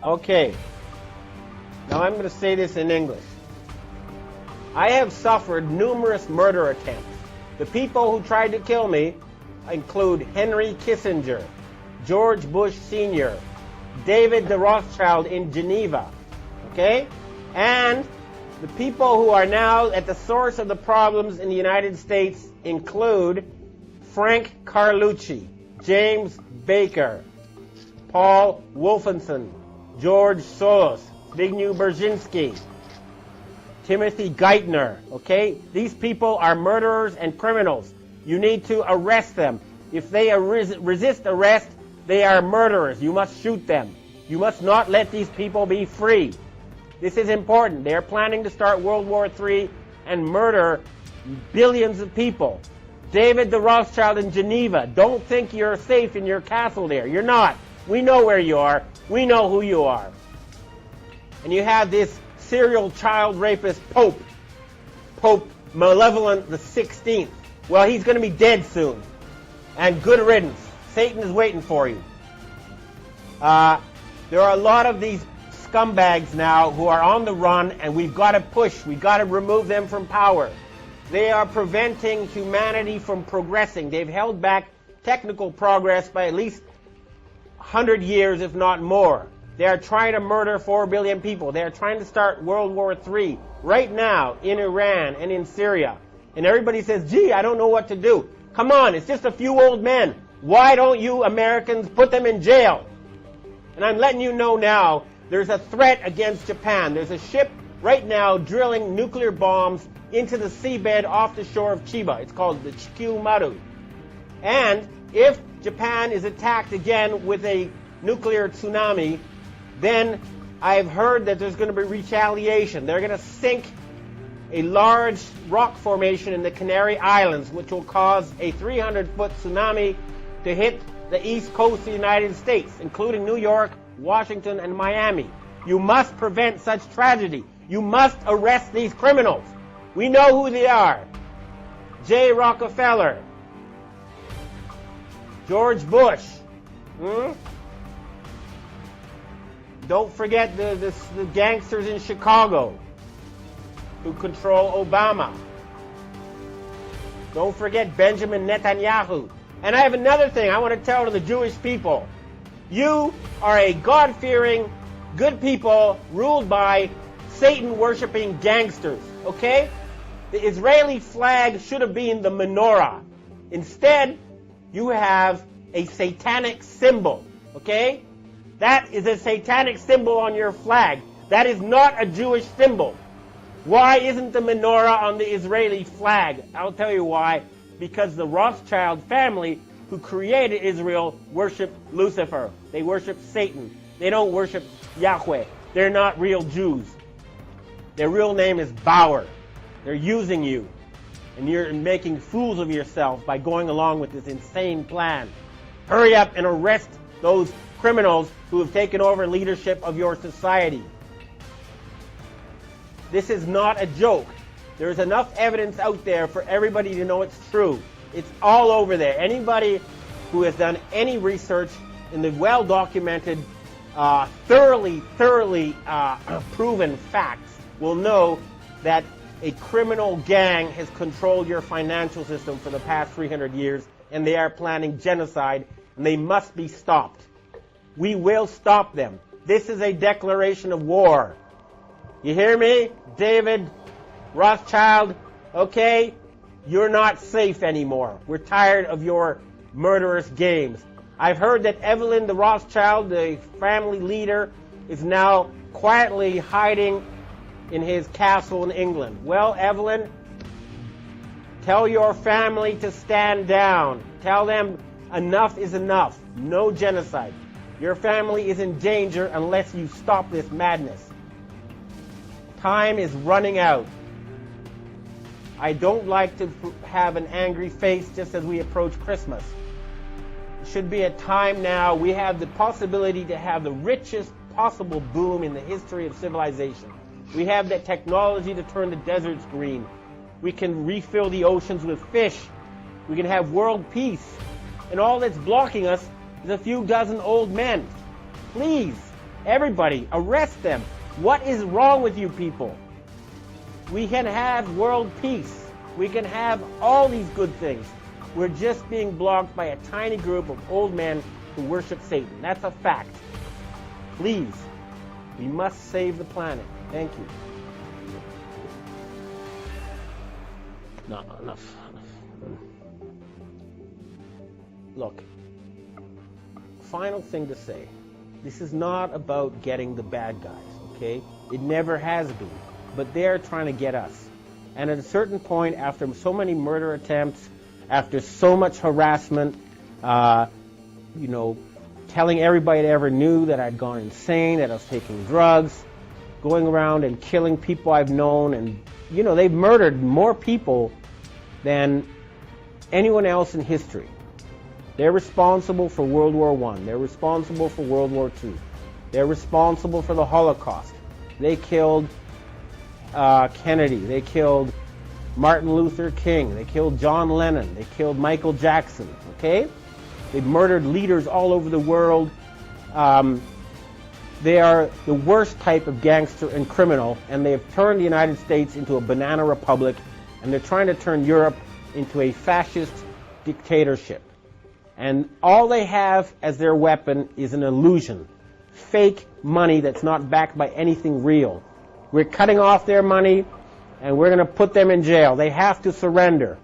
Okay, now I'm going to say this in English. I have suffered numerous murder attempts. The people who tried to kill me include Henry Kissinger, George Bush Sr., David the Rothschild in Geneva, okay? And the people who are now at the source of the problems in the United States include Frank Carlucci, James Baker, Paul Wolfenson, George Soros, Zbigniew Brzezinski, Timothy Geithner, okay? These people are murderers and criminals. You need to arrest them. If they resist arrest, they are murderers. You must shoot them. You must not let these people be free. This is important. They are planning to start World War III and murder billions of people. David the Rothschild in Geneva, don't think you're safe in your castle there. You're not. We know where you are. We know who you are. And you have this serial child rapist Pope Malevolent the 16th. Well, he's going to be dead soon. And good riddance. Satan is waiting for you. There are a lot of these scumbags now who are on the run, and we've got to push. We've got to remove them from power. They are preventing humanity from progressing. They've held back technical progress by at least 100 years, if not more. They are trying to murder 4 billion people. They are trying to start World War III right now in Iran and in Syria. And everybody says, gee, I don't know what to do. Come on, it's just a few old men. Why don't you Americans put them in jail? And I'm letting you know now, there's a threat against Japan. There's a ship right now drilling nuclear bombs into the seabed off the shore of Chiba. It's called the Chikyu Maru. And if Japan is attacked again with a nuclear tsunami, then I've heard that there's going to be retaliation. They're going to sink a large rock formation in the Canary Islands, which will cause a 300-foot tsunami to hit the east coast of the United States, including New York, Washington, and Miami. You must prevent such tragedy. You must arrest these criminals. We know who they are. J. Rockefeller, George Bush. Don't forget the gangsters in Chicago who control Obama. Don't forget Benjamin Netanyahu. And I have another thing I want to tell to the Jewish people. You are a God-fearing, good people ruled by Satan-worshipping gangsters, okay? The Israeli flag should have been the menorah. Instead, you have a satanic symbol, okay? That is a satanic symbol on your flag. That is not a Jewish symbol. Why isn't the menorah on the Israeli flag? I'll tell you why. Because the Rothschild family who created Israel worship Lucifer. They worship Satan. They don't worship Yahweh. They're not real Jews. Their real name is Bauer. They're using you. And you're making fools of yourself by going along with this insane plan. Hurry up and arrest those criminals who have taken over leadership of your society. This is not a joke. There's enough evidence out there for everybody to know it's true. It's all over there. Anybody who has done any research in the well-documented, thoroughly proven facts will know that a criminal gang has controlled your financial system for the past 300 years, and they are planning genocide, and they must be stopped. We will stop them. This is a declaration of war. You hear me? David Rothschild, okay? You're not safe anymore. We're tired of your murderous games. I've heard that Evelyn the Rothschild, the family leader, is now quietly hiding in his castle in England. Well, Evelyn, tell your family to stand down. Tell them enough is enough. No genocide. Your family is in danger unless you stop this madness. Time is running out. I don't like to have an angry face just as we approach Christmas. It should be a time now. We have the possibility to have the richest possible boom in the history of civilization. We have the technology to turn the deserts green. We can refill the oceans with fish. We can have world peace. And all that's blocking us is a few dozen old men. Please, everybody, arrest them. What is wrong with you people? We can have world peace. We can have all these good things. We're just being blocked by a tiny group of old men who worship Satan. That's a fact. Please, we must save the planet. Thank you. No, enough. Look, final thing to say. This is not about getting the bad guys, okay? It never has been. But they're trying to get us. And at a certain point, after so many murder attempts, after so much harassment, telling everybody that ever knew that I'd gone insane, that I was taking drugs, going around and killing people I've known, and, they've murdered more people than anyone else in history. They're responsible for World War I. They're responsible for World War II. They're responsible for the Holocaust. They killed Kennedy. They killed Martin Luther King. They killed John Lennon. They killed Michael Jackson. Okay? They've murdered leaders all over the world. They are the worst type of gangster and criminal, and they have turned the United States into a banana republic, and they're trying to turn Europe into a fascist dictatorship. And all they have as their weapon is an illusion. Fake money that's not backed by anything real. We're cutting off their money, and we're going to put them in jail. They have to surrender.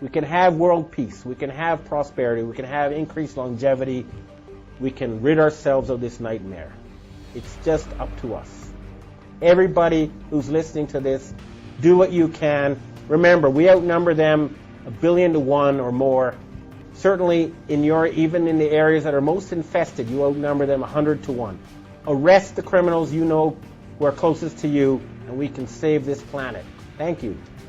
We can have world peace. We can have prosperity. We can have increased longevity. We can rid ourselves of this nightmare. It's just up to us. Everybody who's listening to this, do what you can. Remember, we outnumber them 1 billion to 1 or more. Certainly, even in the areas that are most infested, you outnumber them 100 to 1. Arrest the criminals you know who are closest to you, and we can save this planet. Thank you.